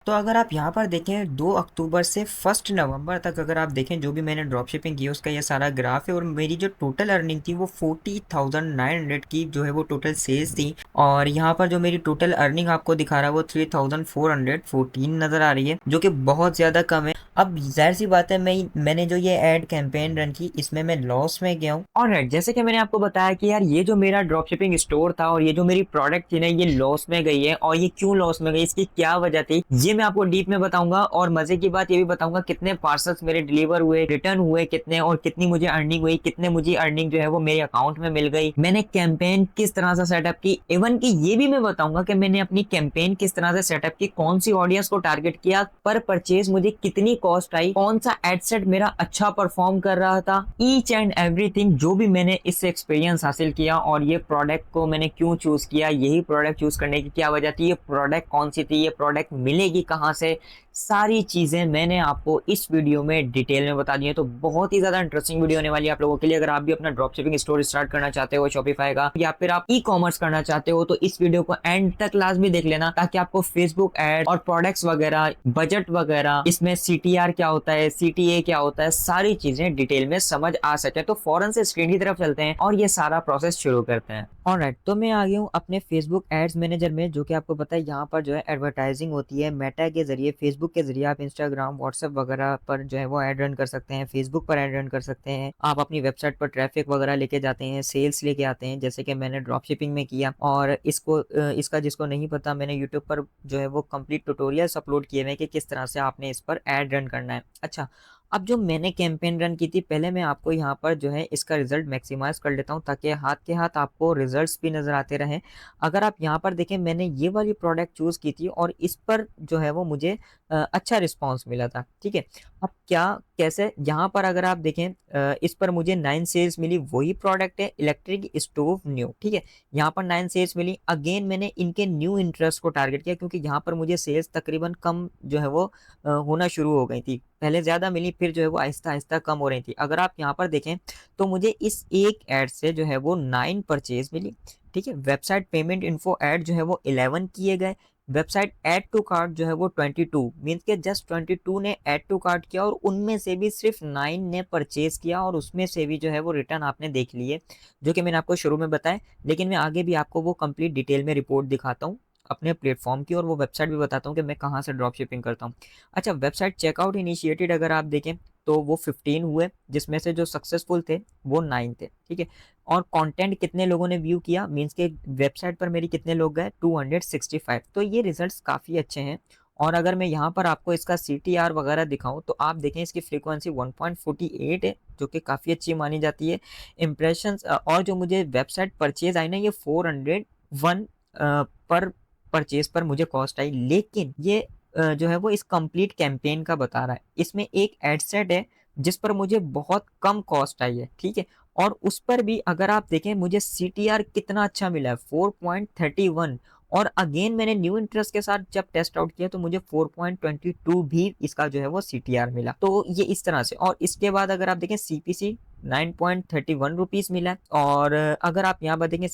तो अगर आप यहाँ पर देखें 2 अक्टूबर से 1 नवंबर तक अगर आप देखें जो भी मैंने ड्रॉप शिपिंग की उसका ये सारा ग्राफ है, और मेरी जो टोटल अर्निंग थी वो 40,900 की जो है वो टोटल सेल्स थी। और यहाँ पर जो मेरी टोटल अर्निंग आपको दिखा रहा है वो 3,414 नजर आ रही है, जो कि बहुत ज़्यादा कम है। अब जाहिर सी बात है मैंने जो ये एड कैंपेन रन की इसमें मैं लॉस में गया हूँ। और जैसे कि मैंने आपको बताया कि यार ये जो मेरा ड्रॉप शिपिंग स्टोर था और ये जो मेरी प्रोडक्ट थी ना ये लॉस में गई है, और ये क्यों लॉस में गई, इसकी क्या वजह थी, ये मैं आपको डीप में बताऊंगा। और मजे की बात ये भी बताऊंगा कितने पार्सल्स मेरे डिलीवर हुए, रिटर्न हुए कितने, और कितनी मुझे अर्निंग हुई, कितने मुझे अर्निंग जो है वो मेरे अकाउंट में मिल गई, मैंने कैंपेन किस तरह से सेटअप की। इवन की ये भी मैं बताऊंगा कि मैंने अपनी कैंपेन किस तरह से सेटअप की, कौन सी ऑडियंस को टारगेट किया, पर परचेज मुझे कितनी कॉस्ट आई, कौन सा एड सेट मेरा अच्छा परफॉर्म कर रहा था, ईच एंड एवरीथिंग जो भी मैंने इससे एक्सपीरियंस हासिल किया, और ये प्रोडक्ट को मैंने क्यों चूज किया, यही प्रोडक्ट चूज करने की क्या वजह थी, ये प्रोडक्ट कौन सी थी, ये प्रोडक्ट मिलेगी कहाँ से, सारी चीजें मैंने आपको इस वीडियो में डिटेल में बता दी है। तो बहुत ही ज्यादा इंटरेस्टिंग वीडियो होने वाली है आप लोगों के लिए। अगर आप भी अपना ड्रॉप शिपिंग स्टोर स्टार्ट करना चाहते हो शॉपिफाई का, या फिर आप ई कॉमर्स करना चाहते हो, तो इस वीडियो को एंड तक लाजमी देख लेना, ताकि आपको फेसबुक एड और प्रोडक्ट्स वगैरह, बजट वगैरह, इसमें सीटीआर क्या होता है, सीटीए क्या होता है, सारी चीजें डिटेल में समझ आ सके। तो फौरन से स्क्रीन की तरफ चलते हैं और ये सारा प्रोसेस शुरू करते हैं। ऑलराइट, तो मैं आ गया हूँ अपने फेसबुक एड्स मैनेजर में, जो कि आपको पता है यहाँ पर जो है एडवर्टाइजिंग होती है मेटा के जरिए, फेसबुक के जरिए आप इंस्टाग्राम व्हाट्सएप वगैरह पर जो है वो ऐड रन कर सकते हैं, फेसबुक पर ऐड रन कर सकते हैं, आप अपनी वेबसाइट पर ट्रैफिक वगैरह लेके जाते हैं, सेल्स लेके आते हैं, जैसे कि मैंने ड्रॉप शिपिंग में किया। और इसका जिसको नहीं पता, मैंने यूट्यूब पर जो है वो कंप्लीट ट्यूटोरियल्स अपलोड किए हैं कि किस तरह से आपने इस पर ऐड रन करना है। अच्छा, अब जो मैंने कैंपेन रन की थी, पहले मैं आपको यहाँ पर जो है इसका रिजल्ट मैक्सिमाइज कर लेता हूँ, ताकि हाथ के हाथ आपको रिजल्ट्स भी नजर आते रहें। अगर आप यहाँ पर देखें, मैंने ये वाली प्रोडक्ट चूज की थी और इस पर जो है वो मुझे अच्छा रिस्पॉन्स मिला था। ठीक है, अब क्या कैसे, यहाँ पर अगर आप देखें इस पर मुझे 9 सेल्स मिली, वही प्रोडक्ट है इलेक्ट्रिक स्टोव न्यू। ठीक है, यहाँ पर 9 सेल्स मिली। अगेन मैंने इनके न्यू इंटरेस्ट को टारगेट किया, क्योंकि यहाँ पर मुझे सेल्स तकरीबन कम जो है वो होना शुरू हो गई थी। पहले ज्यादा मिली, फिर जो है वो आहिस्ता आहिस्ता कम हो रही थी। अगर आप यहाँ पर देखें तो मुझे इस एक ऐड से जो है वो 9 परचेज मिली। ठीक है, वेबसाइट पेमेंट इन्फो ऐड जो है वो 11 किए गए, वेबसाइट ऐड टू कार्ट जो है वो 22, मीन्स के जस्ट 22 ने ऐड टू कार्ट किया, और उनमें से भी सिर्फ 9 ने परचेज किया, और उसमें से भी जो है वो रिटर्न आपने देख लिए, जो कि मैंने आपको शुरू में बताया। लेकिन मैं आगे भी आपको वो कंप्लीट डिटेल में रिपोर्ट दिखाता हूँ अपने प्लेटफॉर्म की, और वो वेबसाइट भी बताता हूँ कि मैं कहाँ से ड्रॉप शिपिंग करता हूँ। अच्छा, वेबसाइट चेकआउट इनिशिएटेड अगर आप देखें तो वो 15 हुए, जिसमें से जो सक्सेसफुल थे वो 9 थे। ठीक है, और कंटेंट कितने लोगों ने व्यू किया, मींस के वेबसाइट पर मेरी कितने लोग गए, 265। तो ये रिजल्ट्स काफ़ी अच्छे हैं। और अगर मैं यहाँ पर आपको इसका CTR वगैरह दिखाऊं, तो आप देखें इसकी फ्रीक्वेंसी 1.48 है, जो कि काफ़ी अच्छी मानी जाती है। इम्प्रेशंस और जो मुझे वेबसाइट परचेज आई ना, ये 401 पर परचेज पर मुझे कॉस्ट आई। लेकिन ये जो है वो इस कंप्लीट कैंपेन का बता रहा है। इसमें एक एड सेट है जिस पर मुझे बहुत कम कॉस्ट आई है। ठीक है, और उस पर भी अगर आप देखें मुझे CTR कितना अच्छा मिला है, 4.31। और अगेन मैंने न्यू इंटरेस्ट के साथ जब टेस्ट आउट किया तो मुझे 4.22 भी इसका जो है वो CTR मिला। तो ये इस तरह से। और इसके बाद अगर आप देखें CPC 9.31 मिला है। और अगर आप यहाँ पर देखें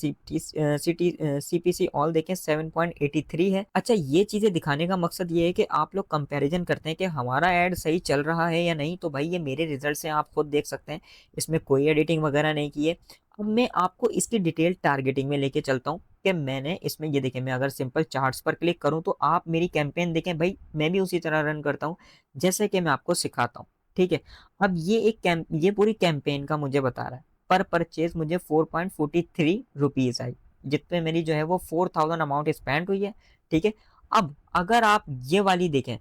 CPC ऑल देखें 7.83 है। अच्छा, ये चीजें दिखाने का मकसद ये है कि आप लोग कंपैरिजन करते हैं कि हमारा ऐड सही चल रहा है या नहीं। तो भाई ये मेरे रिजल्ट से आप खुद देख सकते हैं, इसमें कोई एडिटिंग वगैरह नहीं की है। अब मैं आपको इसकी डिटेल टारगेटिंग में लेके चलता हूँ कि मैंने इसमें ये देखें, मैं अगर सिंपल चार्ट्स पर क्लिक करूँ तो आप मेरी कैंपेन देखें, भाई मैं भी उसी तरह रन करता हूँ जैसे कि मैं आपको सिखाता हूँ। ठीक है, अब ये पूरी कैंपेन का मुझे बता रहा है, पर परचेज मुझे 4.43 रुपीज आई, जितने मेरी जो है वो 4,000 अमाउंट स्पेंड हुई है। ठीक है, अब अगर आप ये वाली देखें,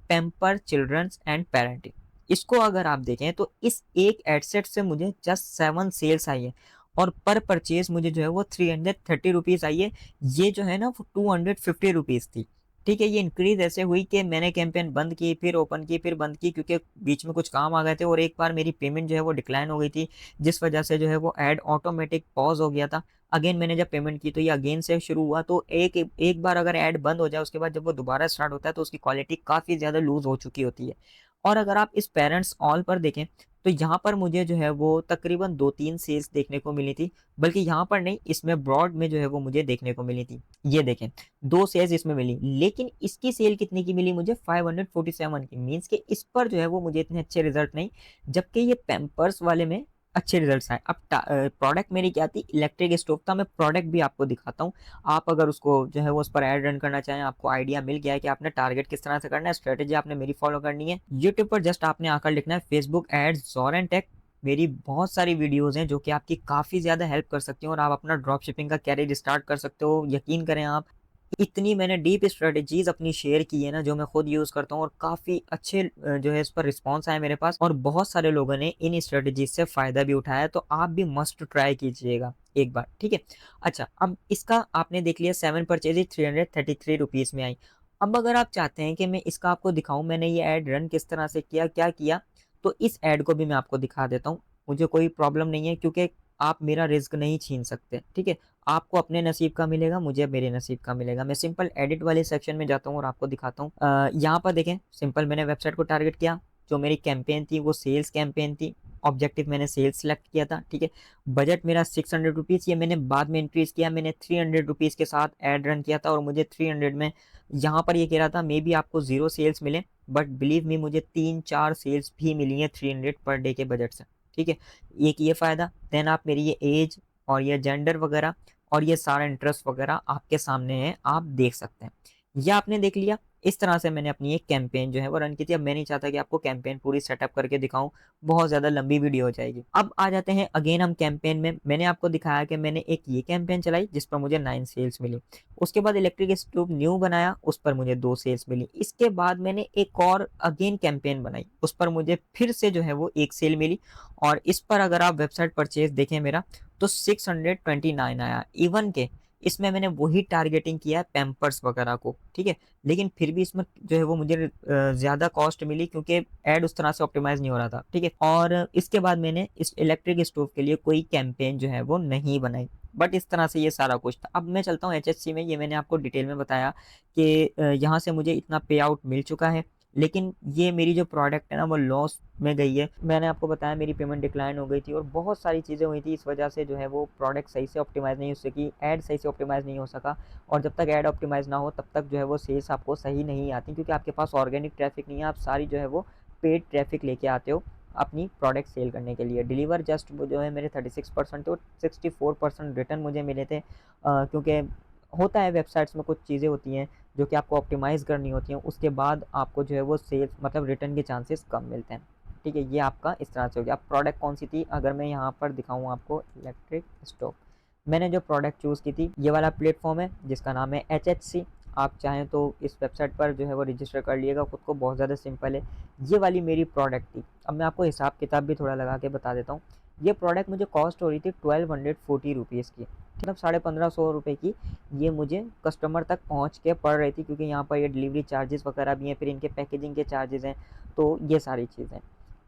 पेम्पर चिल्ड्रंस एंड पेरेंटिंग, इसको अगर आप देखें तो इस एक एडसेट से मुझे जस्ट 7 सेल्स आई है, और पर परचेज मुझे जो है वो 330 रुपीज आई है। ये जो है ना वो 250 रुपीज थी। ठीक है, ये इंक्रीज ऐसे हुई कि मैंने कैंपेन बंद की, फिर ओपन की, फिर बंद की, क्योंकि बीच में कुछ काम आ गए थे, और एक बार मेरी पेमेंट जो है वो डिक्लाइन हो गई थी, जिस वजह से जो है वो ऐड ऑटोमेटिक पॉज हो गया था। अगेन मैंने जब पेमेंट की तो ये अगेन से शुरू हुआ। तो एक बार अगर ऐड बंद हो जाए, उसके बाद जब वो दोबारा स्टार्ट होता है तो उसकी क्वालिटी काफ़ी ज़्यादा लूज हो चुकी होती है। और अगर आप इस पेरेंट्स ऑल पर देखें तो यहाँ पर मुझे जो है वो तकरीबन 2-3 सेल्स देखने को मिली थी, बल्कि यहाँ पर नहीं, इसमें ब्रॉड में जो है वो मुझे देखने को मिली थी। ये देखें, 2 सेल्स इसमें मिली, लेकिन इसकी सेल कितने की मिली मुझे, 547 की, मीन्स कि इस पर जो है वो मुझे इतने अच्छे रिजल्ट नहीं, जबकि ये पैम्पर्स वाले में अच्छे रिजल्ट्स आए। अब प्रोडक्ट मेरी क्या थी, इलेक्ट्रिक स्टोव था। मैं प्रोडक्ट भी आपको दिखाता हूँ, आप अगर उसको जो है वो उस पर ऐड रन करना चाहें, आपको आइडिया मिल गया है कि आपने टारगेट किस तरह से करना है, स्ट्रेटेजी आपने मेरी फॉलो करनी है। यूट्यूब पर जस्ट आपने आकर लिखना है फेसबुक एड्स जोरेंटेक। मेरी बहुत सारी वीडियोस हैं जो कि आपकी काफ़ी ज़्यादा हेल्प कर सकती हैं और आप अपना ड्रॉप शिपिंग का कैरियर स्टार्ट कर सकते हो। यकीन करें आप, इतनी मैंने डीप स्ट्रेटेजीज अपनी शेयर की है ना, जो मैं खुद यूज़ करता हूँ, और काफ़ी अच्छे जो है इस पर रिस्पॉन्स आए मेरे पास, और बहुत सारे लोगों ने इन स्ट्रेटेजीज से फ़ायदा भी उठाया। तो आप भी मस्ट ट्राई कीजिएगा एक बार, ठीक है। अच्छा, अब इसका आपने देख लिया 7 परचेज 333 रुपीज़ में आई। अब अगर आप चाहते हैं कि मैं इसका आपको दिखाऊं मैंने ये ऐड रन किस तरह से किया, क्या किया, तो इस ऐड को भी मैं आपको दिखा देता हूँ। मुझे कोई प्रॉब्लम नहीं है, क्योंकि आप मेरा रिस्क नहीं छीन सकते, ठीक है। आपको अपने नसीब का मिलेगा, मुझे मेरे नसीब का मिलेगा। मैं सिंपल एडिट वाले सेक्शन में जाता हूँ और आपको दिखाता हूँ। यहाँ पर देखें, सिंपल मैंने वेबसाइट को टारगेट किया, जो मेरी कैंपेन थी वो सेल्स कैंपेन थी, ऑब्जेक्टिव मैंने सेल्स सेलेक्ट किया था, ठीक है। बजट मेरा 600 रुपीज़, ये मैंने बाद में इंक्रीज किया, मैंने 300 रुपीज़ के साथ एड रन किया था, और मुझे 300 में यहाँ पर ये कह रहा था मे बी आपको 0 सेल्स मिले, बट बिलीव मी मुझे 3-4 सेल्स भी मिली हैं 300 पर डे के बजट से, ठीक है। एक ये फ़ायदा, देन आप मेरी ये एज और ये जेंडर वगैरह और ये सारा इंटरेस्ट वगैरह आपके सामने है, आप देख सकते हैं। ये आपने देख लिया। इस तरह से मैंने अपनी एक कैंपेन जो है वो रन की थी। अब मैं नहीं चाहता कि आपको कैंपेन पूरी सेटअप करके दिखाऊं, बहुत ज़्यादा लंबी वीडियो हो जाएगी। अब आ जाते हैं अगेन हम कैंपेन में। मैंने आपको दिखाया कि मैंने एक ये कैंपेन चलाई जिस पर मुझे 9 सेल्स मिली। उसके बाद इलेक्ट्रिक स्टोव न्यू बनाया, उस पर मुझे 2 सेल्स मिली। इसके बाद मैंने एक और अगेन कैंपेन बनाई, उस पर मुझे फिर से जो है वो 1 सेल मिली, और इस पर अगर आप वेबसाइट परचेज देखें मेरा, तो 629 आया। इवन के इसमें मैंने वही टारगेटिंग किया है पैम्पर्स वगैरह को, ठीक है। लेकिन फिर भी इसमें जो है वो मुझे ज़्यादा कॉस्ट मिली, क्योंकि ऐड उस तरह से ऑप्टिमाइज़ नहीं हो रहा था, ठीक है। और इसके बाद मैंने इस इलेक्ट्रिक स्टोव के लिए कोई कैंपेन जो है वो नहीं बनाई। बट इस तरह से ये सारा कुछ था। अब मैं चलता हूँ एचएससी में। ये मैंने आपको डिटेल में बताया कि यहाँ से मुझे इतना पे आउट मिल चुका है, लेकिन ये मेरी जो प्रोडक्ट है ना वो लॉस में गई है। मैंने आपको बताया मेरी पेमेंट डिक्लाइन हो गई थी, और बहुत सारी चीज़ें हुई थी, इस वजह से जो है वो प्रोडक्ट सही से ऑप्टिमाइज़ नहीं हो सकी, ऐड सही से ऑप्टिमाइज़ नहीं हो सका। और जब तक ऐड ऑप्टिमाइज़ ना हो तब तक जो है वो सेल्स आपको सही नहीं आती, क्योंकि आपके पास ऑर्गेनिक ट्रैफिक नहीं है, आप सारी जो है वो पेड ट्रैफिक लेके आते हो अपनी प्रोडक्ट सेल करने के लिए। डिलीवर जस्ट वो जो है मेरे 36% तो 64% रिटर्न मुझे मिले थे, क्योंकि होता है वेबसाइट्स में कुछ चीज़ें होती हैं जो कि आपको ऑप्टिमाइज़ करनी होती हैं, उसके बाद आपको जो है वो सेल्स मतलब रिटर्न के चांसेस कम मिलते हैं, ठीक है। ये आपका इस तरह से हो गया। अब प्रोडक्ट कौन सी थी, अगर मैं यहाँ पर दिखाऊँ आपको, इलेक्ट्रिक स्टोव। मैंने जो प्रोडक्ट चूज़ की थी, ये वाला प्लेटफॉर्म है जिसका नाम है एचएचसी। आप चाहें तो इस वेबसाइट पर जो है वो रजिस्टर कर लिएगा खुद को, बहुत ज़्यादा सिंपल है। ये वाली मेरी प्रोडक्ट थी। अब मैं आपको हिसाब किताब भी थोड़ा लगा के बता देता हूँ। ये प्रोडक्ट मुझे कॉस्ट हो रही थी 1240 रुपीज़ की, मतलब 1550 रुपये की। ये मुझे कस्टमर तक पहुंच के पड़ रही थी, क्योंकि यहाँ पर ये डिलीवरी चार्जेस वगैरह भी हैं, फिर इनके पैकेजिंग के चार्जेस हैं, तो ये सारी चीज़ें,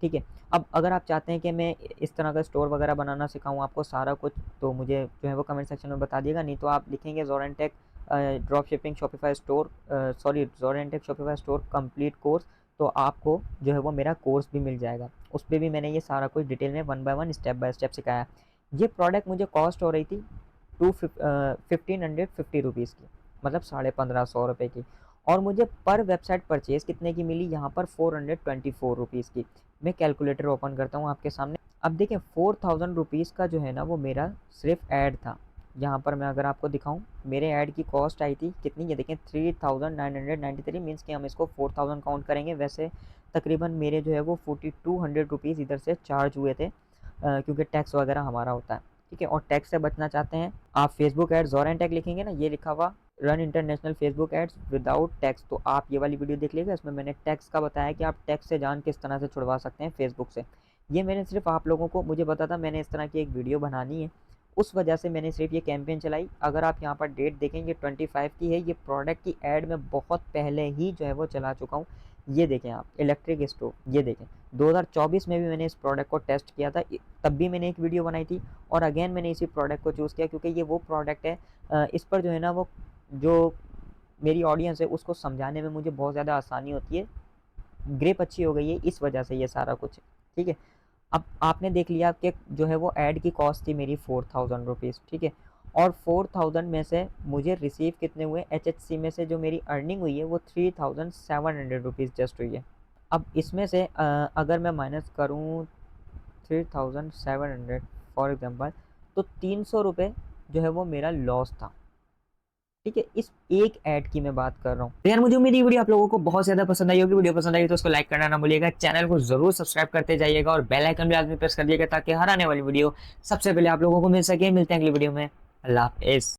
ठीक है। अब अगर आप चाहते हैं कि मैं इस तरह का स्टोर वगैरह बनाना सिखाऊँ आपको सारा कुछ, तो मुझे जो है वो कमेंट सेक्शन में बता दिएगा। नहीं तो आप लिखेंगे Zorentech drop shipping Shopify store, sorry Zorentech Shopify store complete course, तो आपको जो है वो मेरा कोर्स भी मिल जाएगा। उस पर भी मैंने ये सारा कुछ डिटेल में 1 बाय 1 स्टेप बाय स्टेप सिखाया। ये प्रोडक्ट मुझे कॉस्ट हो रही थी 1550 रुपीज़ की, मतलब 1550 रुपये की, और मुझे पर वेबसाइट परचेज कितने की मिली, यहाँ पर 424 रुपीज़ की। मैं कैलकुलेटर ओपन करता हूँ आपके सामने। अब देखें 4000 रुपीज़ का जो है ना वो मेरा सिर्फ ऐड था। यहाँ पर मैं अगर आपको दिखाऊँ, मेरे ऐड की कॉस्ट आई थी कितनी, ये देखें 3993, मीन्स कि हम इसको 4000 काउंट करेंगे। वैसे तकरीबन मेरे जो है वो 4200 रुपीज़ इधर से चार्ज हुए थे, क्योंकि टैक्स वगैरह हमारा होता है, ठीक है। और टैक्स से बचना चाहते हैं आप, फेसबुक एड्स जोरेंटेक लिखेंगे ना, ये लिखा हुआ run international Facebook ads without tax, तो आप ये वाली वीडियो देख लीजिएगा। इसमें मैंने टैक्स का बताया कि आप टैक्स से जान किस तरह से छुड़वा सकते हैं फेसबुक से। ये मैंने सिर्फ आप लोगों को, मुझे पता था मैंने इस तरह की एक वीडियो बनानी है, उस वजह से मैंने सिर्फ ये कैंपेन चलाई। अगर आप यहाँ पर डेट देखेंगे 25 की है, ये प्रोडक्ट की ऐड में बहुत पहले ही जो है वो चला चुका हूँ। ये देखें आप, इलेक्ट्रिक स्टोव, ये देखें 2024 में भी मैंने इस प्रोडक्ट को टेस्ट किया था, तब भी मैंने एक वीडियो बनाई थी, और अगेन मैंने इसी प्रोडक्ट को चूज़ किया, क्योंकि ये वो प्रोडक्ट है, इस पर जो है ना वो जो मेरी ऑडियंस है उसको समझाने में मुझे बहुत ज़्यादा आसानी होती है। ग्रिप अच्छी हो गई है, इस वजह से ये सारा कुछ, ठीक है। अब आपने देख लिया कि जो है वो ऐड की कॉस्ट थी मेरी 4000 रुपीज़, ठीक है। और 4000 में से मुझे रिसीव कितने हुए, एचएचसी में से जो मेरी अर्निंग हुई है वो 3700 रुपीज़ जस्ट हुई है। अब इसमें से अगर मैं माइनस करूँ 3700 फॉर एग्जांपल, तो 300 रुपये जो है वो मेरा लॉस था, ठीक है। इस एक ऐड की मैं बात कर रहा हूँ। तो यार मुझे उम्मीद है ये वीडियो आप लोगों को बहुत ज्यादा पसंद आई होगी। वीडियो पसंद आई तो उसको लाइक करना ना भूलिएगा, चैनल को जरूर सब्सक्राइब करते जाइएगा और बेल आइकन भी आदमी प्रेस कर दिएगा ताकि हर आने वाली वीडियो सबसे पहले आप लोगों को मिल सके। मिलते हैं अगली वीडियो में। अल्लाह हाफिज़।